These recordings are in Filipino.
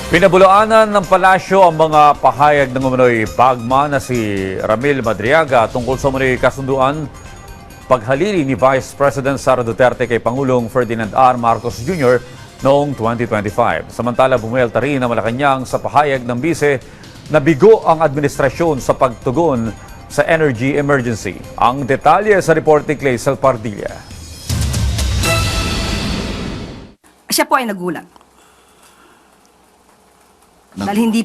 Pinabulaanan ng palasyo ang mga pahayag ng umano'y bagman na si Ramil Madriaga tungkol sa umano'y kasunduan paghalili ni Vice President Sara Duterte kay Pangulong Ferdinand R. Marcos Jr. noong 2025. Samantala, bumuelta rin ang Malacanang sa pahayag ng bise na bigo ang administrasyon sa pagtugon sa energy emergency. Ang detalye sa report ni Clay Salpardilla. Siya po ay nagulat. Dahil hindi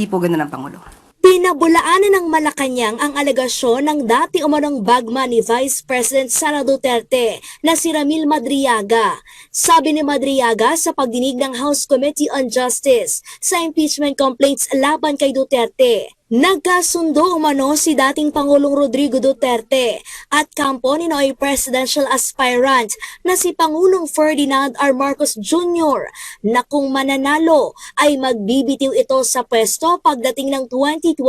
po ganun ang Pangulo. Pinabulaanan ng Malacanang ang alegasyon ng dati umanong bagman ni Vice President Sara Duterte na si Ramil Madriaga. Sabi ni Madriaga sa pagdinig ng House Committee on Justice sa impeachment complaints laban kay Duterte, nagkasundo umano si dating Pangulong Rodrigo Duterte at kampo ni noong presidential aspirant na si Pangulong Ferdinand R. Marcos Jr. na kung mananalo ay magbibitiw ito sa pwesto pagdating ng 2025.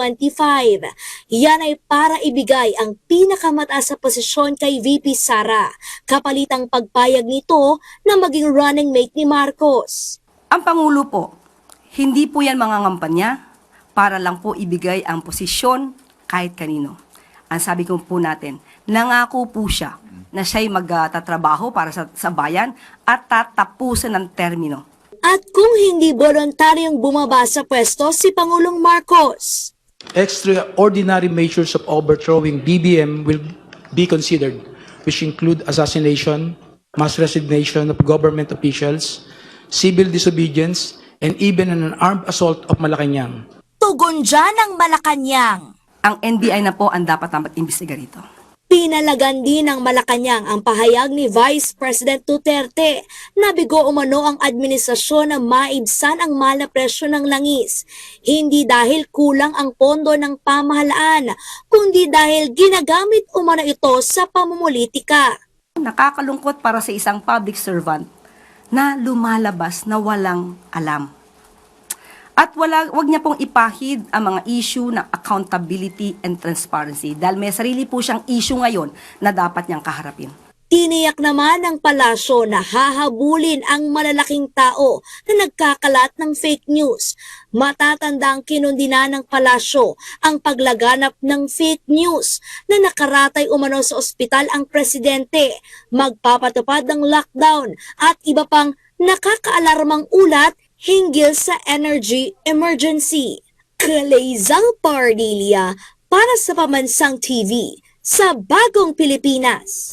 Yan ay para ibigay ang pinakamataas na posisyon kay VP Sara, kapalitang pagpayag nito na maging running mate ni Marcos. Ang Pangulo po, hindi po yan mangangampanya para lang po ibigay ang posisyon kahit kanino. Ang sabi ko po natin, nangako po siya na siya'y magtatrabaho para sa bayan at tatapusin ng termino. At kung hindi voluntaryong bumaba sa pwesto si Pangulong Marcos, extraordinary measures of overthrowing BBM will be considered, which include assassination, mass resignation of government officials, civil disobedience, and even an armed assault of Malacanang. tugon dyan ang Malacanang. Ang NBI na po ang dapat mag-imbestiga rito. Pinalagan din ng Malacanang ang pahayag ni Vice President Duterte na bigo umano ang administrasyon na maibsan ang mahal na presyo ng langis. Hindi dahil kulang ang pondo ng pamahalaan, kundi dahil ginagamit umano ito sa pamumulitika. Nakakalungkot para sa isang public servant na lumalabas na walang alam. At wag niya pong ipahid ang mga issue ng accountability and transparency dahil may sarili po siyang issue ngayon na dapat niyang kaharapin. Tiniyak naman ng palasyo na hahabulin ang malalaking tao na nagkakalat ng fake news. Matatandang kinundina ng palasyo ang paglaganap ng fake news na nakaratay umano sa ospital ang presidente, magpapatupad ng lockdown at iba pang nakakaalarmang ulat hinggil sa energy emergency. Clay Salpardilla para sa Pamansang TV sa Bagong Pilipinas.